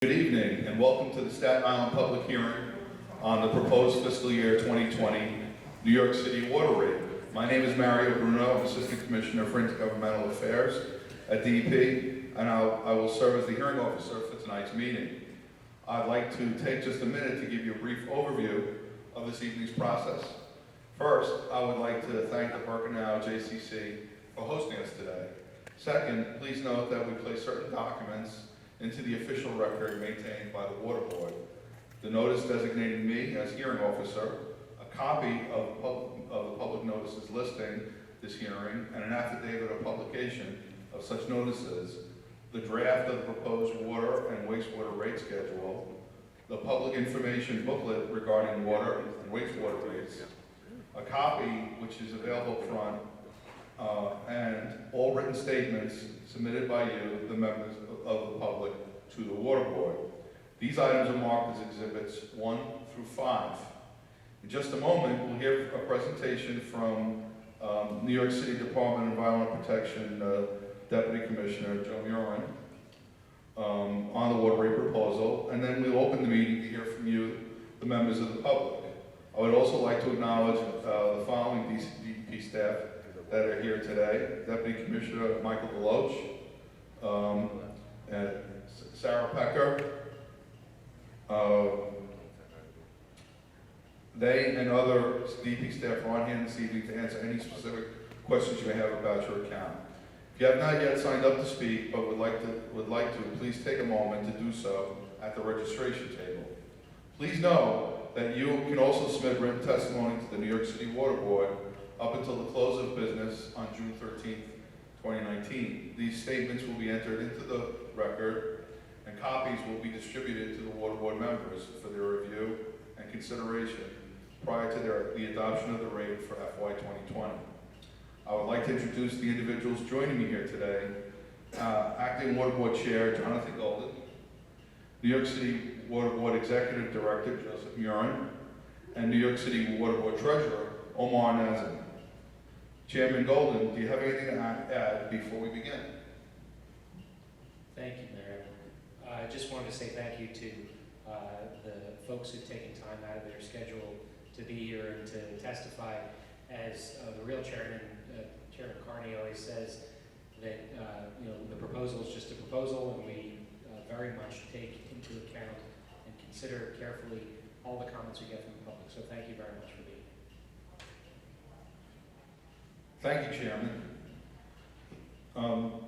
Good evening and welcome to the Staten Island public hearing on the proposed fiscal year 2020 New York City water rate. My name is Mario Bruno, I'm Assistant Commissioner for Intergovernmental Affairs at DEP, and I will serve as the hearing officer for tonight's meeting. I'd like to take just a minute to give you a brief overview of this evening's process. First, I would like to thank the Bernikow JCC for hosting us today. Second, please note that we place certain documents into the official record maintained by the Water Board. The notice designating me as hearing officer, a copy of the public notices listing this hearing, and an affidavit of publication of such notices, the draft of the proposed water and wastewater rate schedule, the public information booklet regarding water and wastewater rates, a copy which is available up front, and all written statements submitted by you, the members of the public, to the Water Board. These items are marked as Exhibits 1 through 5. In just a moment, we'll hear a presentation from New York City Department of Environmental Protection Deputy Commissioner Joan on the water rate proposal, and then we'll open the meeting to hear from you, the members of the public. I would also like to acknowledge the following DEP staff that are here today: Deputy Commissioner Michael Deloach, and Sarah Pecker. They and other DP staff are on hand this evening to answer any specific questions you may have about your account. If you have not yet signed up to speak but would like to, please take a moment to do so at the registration table. Please know that you can also submit written testimony to the New York City Water Board up until the close of business on June 13th, 2019. These statements will be entered into the record, and copies will be distributed to the Water Board members for their review and consideration prior to the adoption of the rate for FY 2020. I would like to introduce the individuals joining me here today. Acting Water Board Chair Jonathan Golden, New York City Water Board Executive Director Joseph Murin, and New York City Water Board Treasurer Omar Nazem. Chairman Golden, do you have anything to add before we begin? Thank you, Mayor. I just wanted to say thank you to the folks who've taken time out of their schedule to be here and to testify. As the real chairman, Chairman Carney, always says that the proposal is just a proposal, and we very much take into account and consider carefully all the comments we get from the public. So thank you very much for being here. Thank you, Chairman.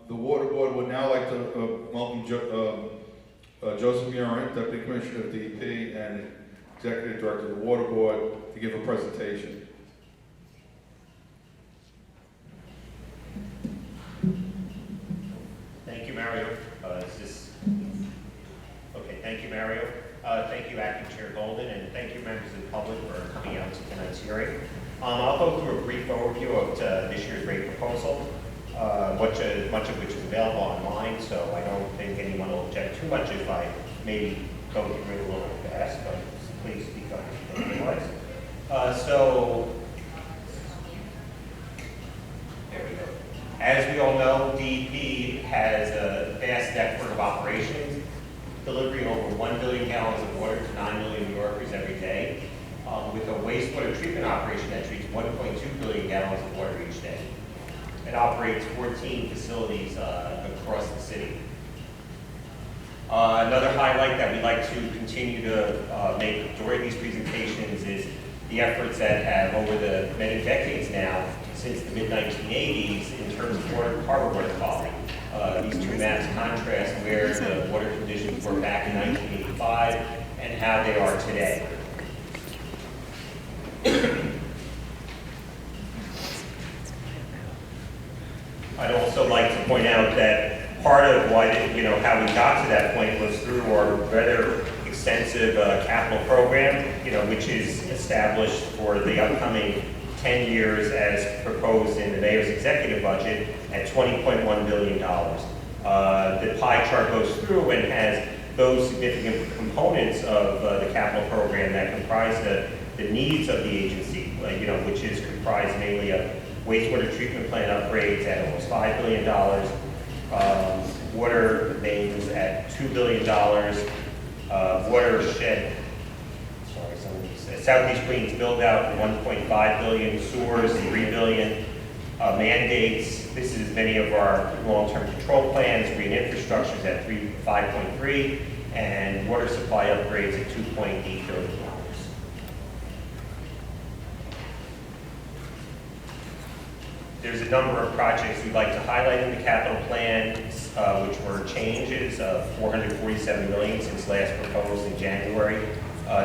The Water Board would now like to welcome Joseph Murin, Deputy Commissioner of DEP and Executive Director of the Water Board, to give a presentation. Thank you, Mario. Thank you, Mario. Thank you, Acting Chair Golden, and thank you, members of the public, for coming out to tonight's hearing. I'll go through a brief overview of this year's rate proposal, much of which is available online, so I don't think anyone will object too much if I maybe go through it a little fast, but please speak up if you think otherwise. There we go. As we all know, DEP has a vast network of operations, delivering over 1 billion gallons of water to 9 million New Yorkers every day, with a wastewater treatment operation that treats 1.2 billion gallons of water each day. It operates 14 facilities across the city. Another highlight that we like to continue to make during these presentations is the efforts that have, over the many decades now, since the mid-1980s, in terms of harbor water quality. These two maps contrast where the water conditions were back in 1985 and how they are today. I'd also like to point out that part of why, how we got to that point was through our rather extensive capital program, which is established for the upcoming 10 years as proposed in the mayor's executive budget at $20.1 billion. The pie chart goes through and has those significant components of the capital program that comprise the needs of the agency, which is comprised mainly of wastewater treatment plant upgrades at almost $5 billion, water mains at $2 billion, watershed, Southeast Queens build out 1.5 billion, sewers 3 billion, mandates. This is many of our long-term control plans, green infrastructures at 5.3, and water supply upgrades at $2.8 billion. There's a number of projects we'd like to highlight in the capital plan, which were changes of $447 million since last proposed in January.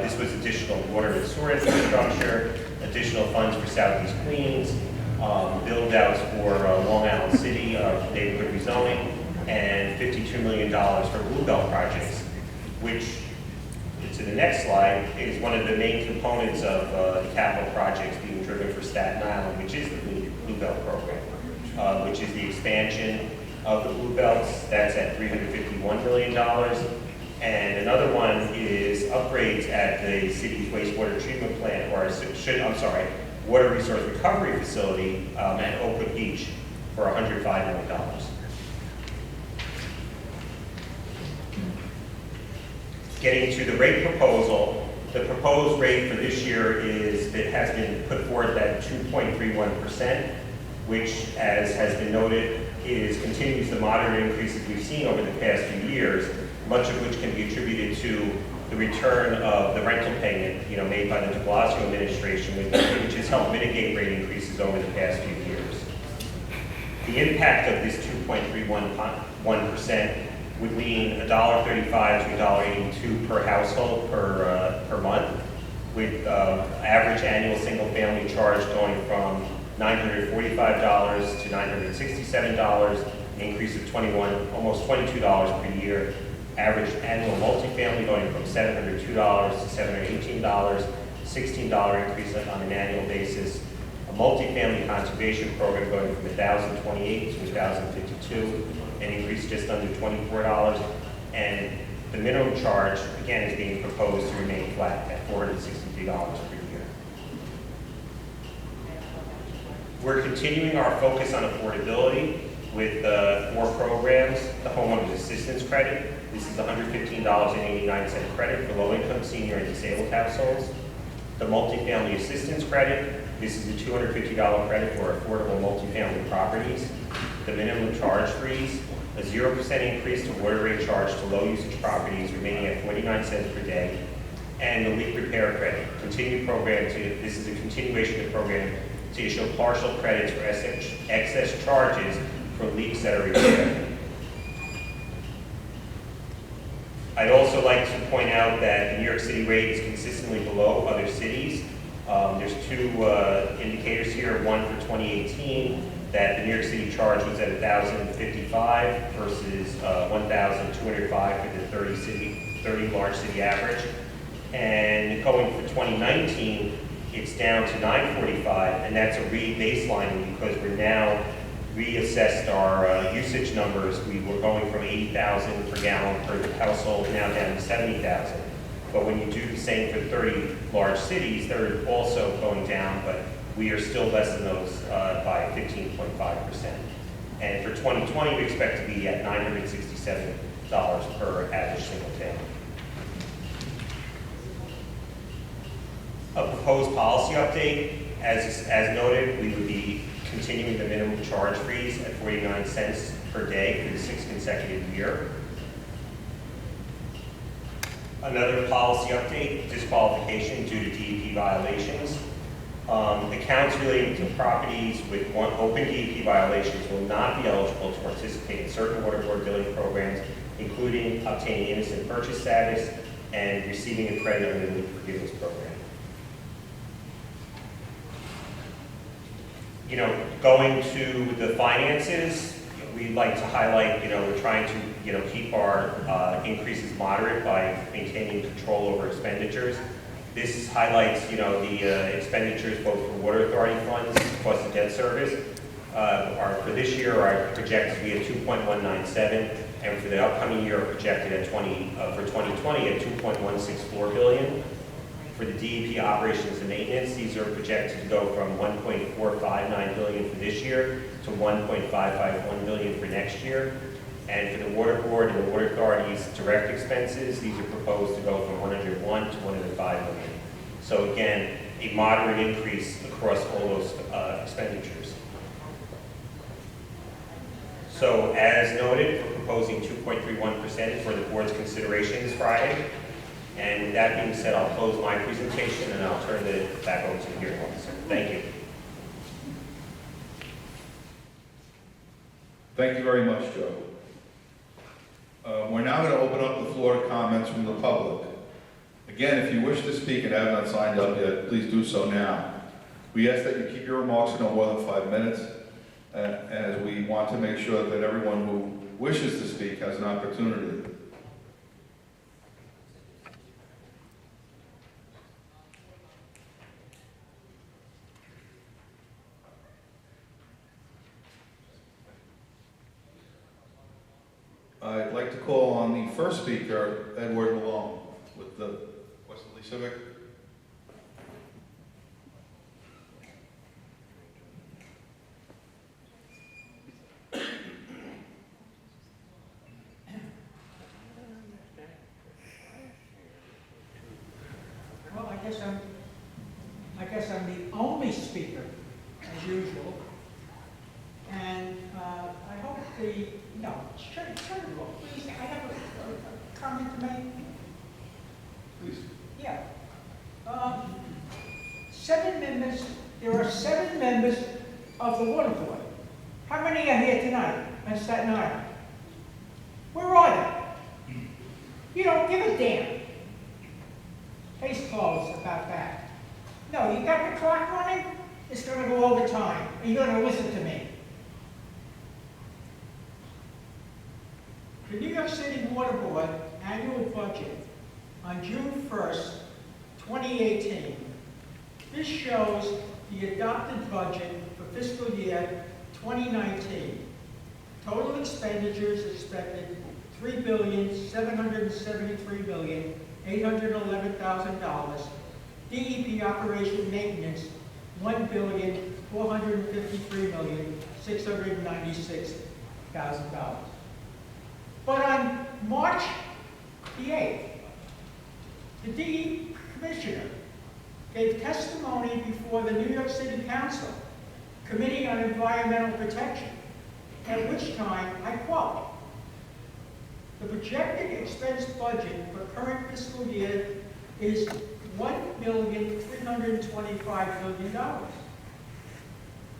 This was additional water and sewer infrastructure, additional funds for Southeast Queens, build-outs for Long Island City, neighborhood rezoning, and $52 million for Blue Belt projects, which, to the next slide, is one of the main components of the capital projects being driven for Staten Island, which is the Blue Belt program, which is the expansion of the Blue Belts. That's at $351 million. And another one is upgrades at the city's wastewater treatment plant, or water resource recovery facility at Oakwood Beach for $105 million. Getting to the rate proposal, the proposed rate for this year has been put forth at 2.31%, which, as has been noted, continues the moderate increases we've seen over the past few years, much of which can be attributed to the return of the rental payment, made by the de Blasio administration, which has helped mitigate rate increases over the past few years. The impact of this 2.31% would mean $1.35 to $1.82 per household per month, with average annual single-family charge going from $945 to $967, an increase of almost $22 per year. Average annual multifamily going from $702 to $718, $16 increase on an annual basis. A multifamily conservation program going from $1,028 to $1,052, an increase just under $24. And the minimum charge, again, is being proposed to remain flat at $463 per year. We're continuing our focus on affordability with 4 programs. The Homeowners Assistance Credit. This is $115.89 credit for low-income, senior, and disabled households. The Multifamily Assistance Credit. This is a $250 credit for affordable multifamily properties. The minimum charge freeze. A 0% increase to water rate charge to low-usage properties, remaining at 49 cents per day. And the leak repair credit. This is a continuation of the program to issue partial credits for excess charges for leaks that are repaired. I'd also like to point out that the New York City rate is consistently below other cities. There's 2 indicators here. One for 2018, that the New York City charge was at $1,055 versus $1,205 for the 30 large city average. And going for 2019, it's down to $945, and that's a re-baselining because we're now reassessed our usage numbers. We were going from 80,000 per gallon per household, now down to 70,000. But when you do the same for 30 large cities, they're also going down, but we are still less than those by 15.5%. And for 2020, we expect to be at $967 per average single family. A proposed policy update, as noted, we would be continuing the minimum charge freeze at 49 cents per day for the 6th consecutive year. Another policy update, disqualification due to DEP violations. Accounts relating to properties with open DEP violations will not be eligible to participate in certain water board billing programs, including obtaining innocent purchase status and receiving a credit under the forgiveness program. Going to the finances, we'd like to highlight, we're trying to, keep our increases moderate by maintaining control over expenditures. This highlights, the expenditures both for water authority funds plus the debt service. For this year, are projected to be at 2.197, and for the upcoming year, are projected at for 2020 at 2.164 billion. For the DEP operations and maintenance, these are projected to go from 1.459 billion for this year to 1.551 billion for next year. And for the water board and the water authority's direct expenses, these are proposed to go from 101 to 105 million. So again, a moderate increase across all those expenditures. So as noted, we're proposing 2.31% for the board's consideration this Friday. And with that being said, I'll close my presentation and I'll turn it back over to the hearing officer. Thank you. Thank you very much, Joe. We're now going to open up the floor to comments from the public. Again, if you wish to speak and have not signed up yet, please do so now. We ask that you keep your remarks to no more than 5 minutes, as we want to make sure that everyone who wishes to speak has an opportunity. I'd like to call on the first speaker, Edward Malone, with the Westerly Civic. Well, I guess I'm the only speaker, as usual. And I hope no, turn it off, please. I have a comment to make. Please. Yeah. 7 members, there are 7 members of the water board. How many are here tonight on Staten Island? Where are they? You don't give a damn. Case closed about that. No, you got the clock running, it's gonna go over time, and you're gonna listen to me. The New York City Water Board annual budget on June 1st, 2018. This shows the adopted budget for fiscal year 2019. Total expenditures expected $3,773,811,000. DEP operation maintenance $1,453,696,000. But on March the 8th, the DEP commissioner gave testimony before the New York City Council Committee on Environmental Protection, at which time, I quote, "The projected expense budget for current fiscal year is $1,325,000,000.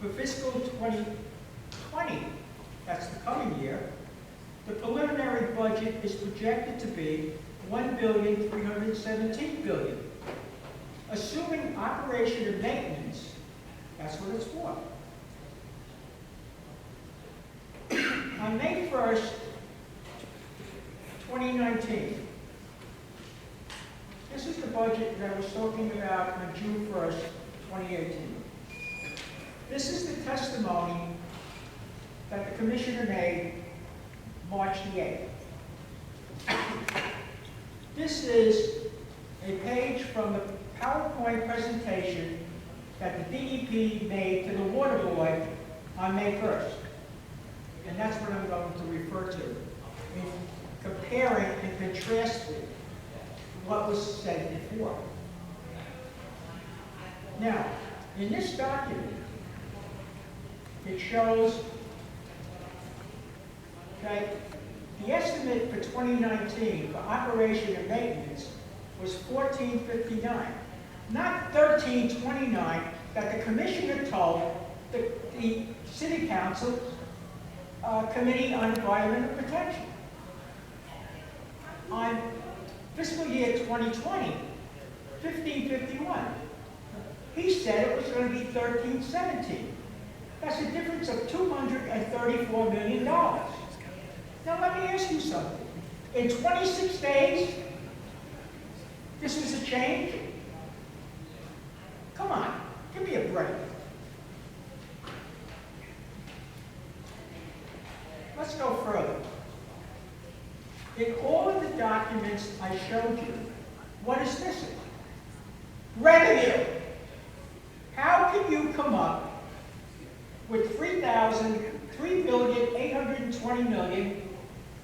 For fiscal 2020, that's the coming year, the preliminary budget is projected to be $1,317,000,000. Assuming operation and maintenance, that's what it's for. On May 1st, 2019, this is the budget that I was talking about on June 1st, 2018. This is the testimony that the commissioner made March the 8th. This is a page from the PowerPoint presentation that the DEP made to the Water Board on May 1st. And that's what I'm going to refer to in comparing and contrasting what was said before. Now, in this document, it shows that the estimate for 2019 for operation and maintenance was $1459, not $1329 that the commissioner told the City Council Committee on Environmental Protection. On fiscal year 2020, $1551. He said it was going to be $1317. That's a difference of $234 million. Now let me ask you something. In 26 days, this was a change? Come on, give me a break. Let's go further. In all of the documents I showed you, what is missing? Revenue. How can you come up with $3,820,000,000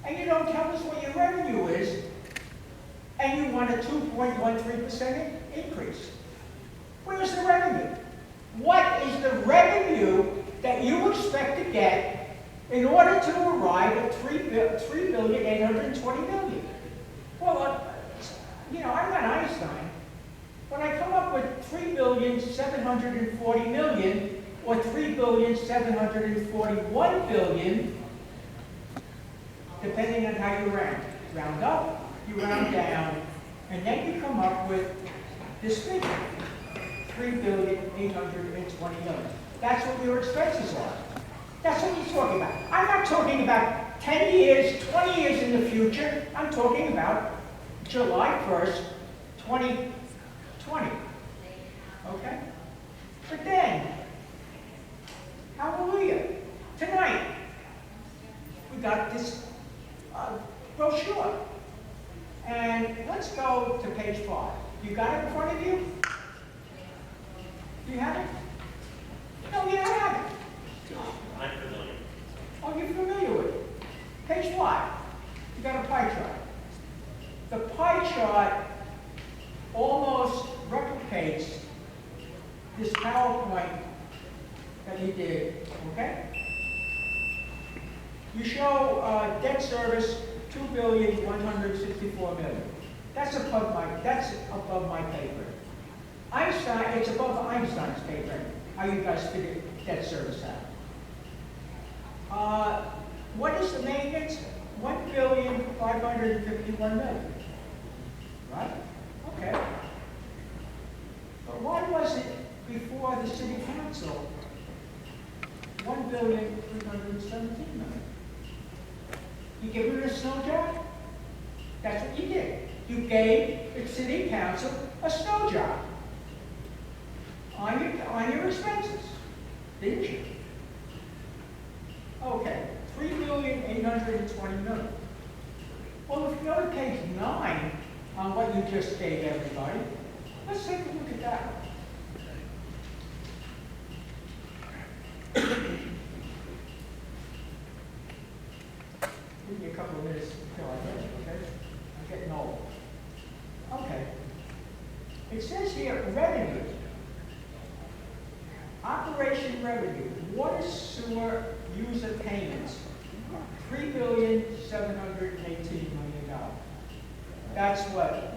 and you don't tell us what your revenue is, and you want a 2.13% increase. Where's the revenue? What is the revenue that you expect to get in order to arrive at $3,820,000,000? Well, I'm not Einstein. When I come up with $3,740,000,000 or $3,741,000,000, depending on how you round up, you round down, and then you come up with this figure, $3,820,000,000. That's what your expenses are. That's what you're talking about. I'm not talking about 10 years, 20 years in the future. I'm talking about July 1st, 2020. Okay? But then, hallelujah, tonight, we got this brochure. And let's go to page 5. You got it in front of you? Do you have it? No, you don't have it. I'm familiar. Oh, you're familiar with it. Page 5. You got a pie chart. The pie chart almost replicates this PowerPoint that you did, okay? You show debt service $2,164,000,000. That's above my paper. Einstein, it's above Einstein's paper. How you guys figure debt service out? What is the maintenance? $1,551,000,000. Right? Okay. But why was it before the city council $1,317,000,000? You give it a snow job? That's what you did. You gave the city council a snow job on your expenses, didn't you? Okay, $3,820,000,000. Well, if you go to page 9 on what you just gave everybody, let's take a look at that. Give me a couple of minutes until I finish, okay? I'm getting old. Okay. It says here, revenue. Operation revenue, water sewer user payments, $3,718,000,000. That's what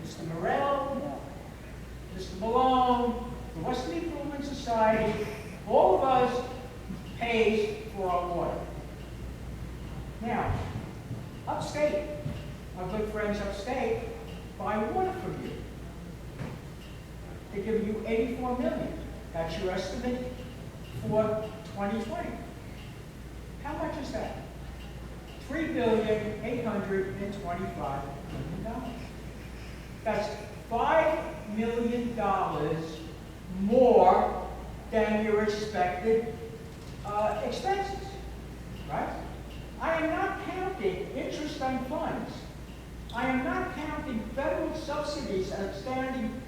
Mr. Morell, Mr. Malone, the Western Improvement Society, all of us pays for our water. Now, upstate, our good friends upstate buy water from you. They give you $84 million. That's your estimate for 2020. How much is that? $3,825,000,000. That's $5 million more than your expected expenses, right? I am not counting interest on funds. I am not counting federal subsidies and outstanding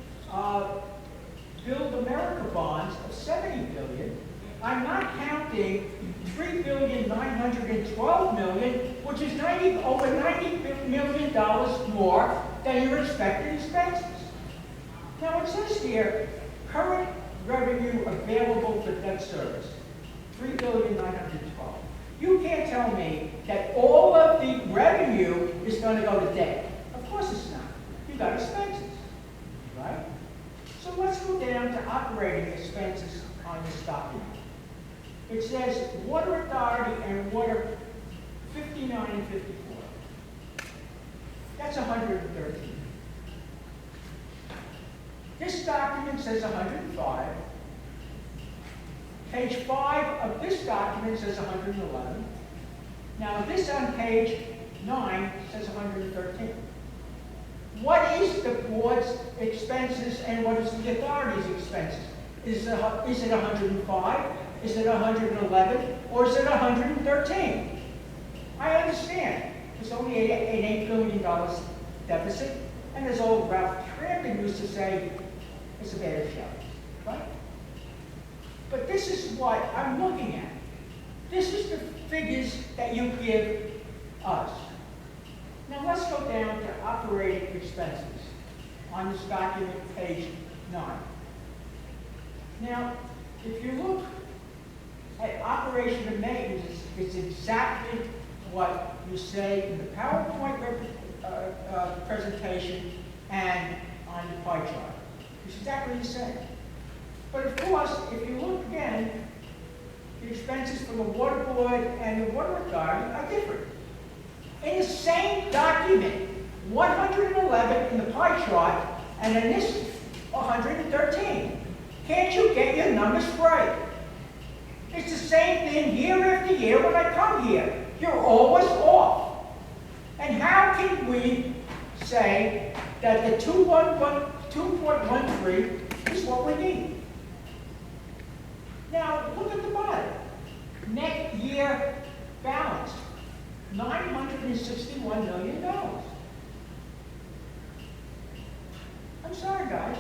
Build America bonds of $70 billion. I'm not counting $3,912,000,000, which is over $90 million more than your expected expenses. Now it says here, current revenue available for debt service, $3,912,000,000. You can't tell me that all of the revenue is going to go to debt. Of course it's not. You've got expenses, right? So let's go down to operating expenses on this document. It says Water Authority and Water 59 and 54. That's 113. This document says 105. Page 5 of this document says 111. Now this on page 9 says 113. What is the board's expenses and what is the authority's expenses? Is it 105? Is it 111? Or is it 113? I understand. It's only an $8 billion deficit. And as old Ralph Crampton used to say, it's a bad show, right? But this is what I'm looking at. This is the figures that you give us. Now let's go down to operating expenses on this document, page 9. Now, if you look at operation and maintenance, it's exactly what you say in the PowerPoint presentation and on the pie chart. It's exactly the same. But of course, if you look again, the expenses for the water board and the water authority are different. In the same document, 111 in the pie chart, and in this, 113. Can't you get your numbers right? It's the same thing year after year when I come here. You're always off. And how can we say that the 2.13 is what we need? Now, look at the bottom. Net year balance, $961 million. I'm sorry, guys.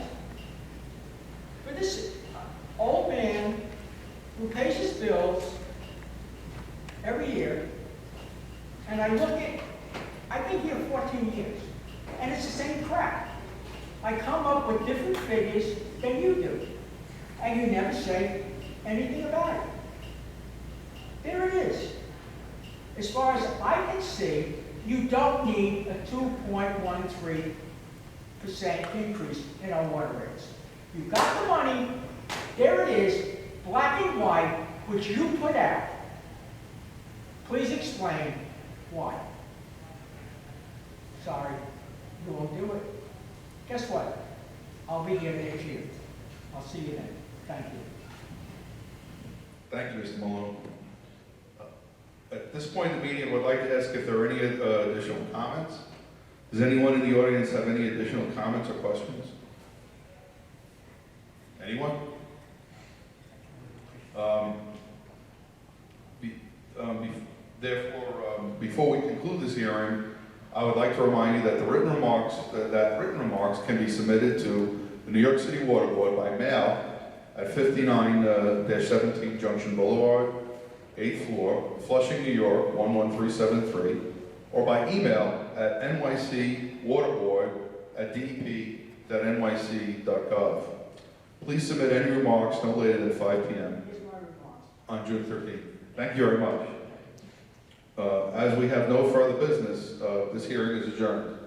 For this old man who pays his bills every year, and I look at, I've been here 14 years, and it's the same crap. I come up with different figures than you do, and you never say anything about it. There it is. As far as I can see, you don't need a 2.13% increase in our water rates. You've got the money, there it is, black and white, which you put out. Please explain why. Sorry, you won't do it. Guess what? I'll be here next year. I'll see you then. Thank you. Thank you, Mr. Malone. At this point in the meeting, I would like to ask if there are any additional comments. Does anyone in the audience have any additional comments or questions? Anyone? Before we conclude this hearing, I would like to remind you that the written remarks can be submitted to the New York City Water Board by mail at 59-17 Junction Boulevard, 8th floor, Flushing, New York 11373, or by email at nycwaterboard@dep.nyc.gov. Please submit any remarks no later than 5 p.m. Here's my remarks. on June 13th. Thank you very much. As we have no further business, this hearing is adjourned.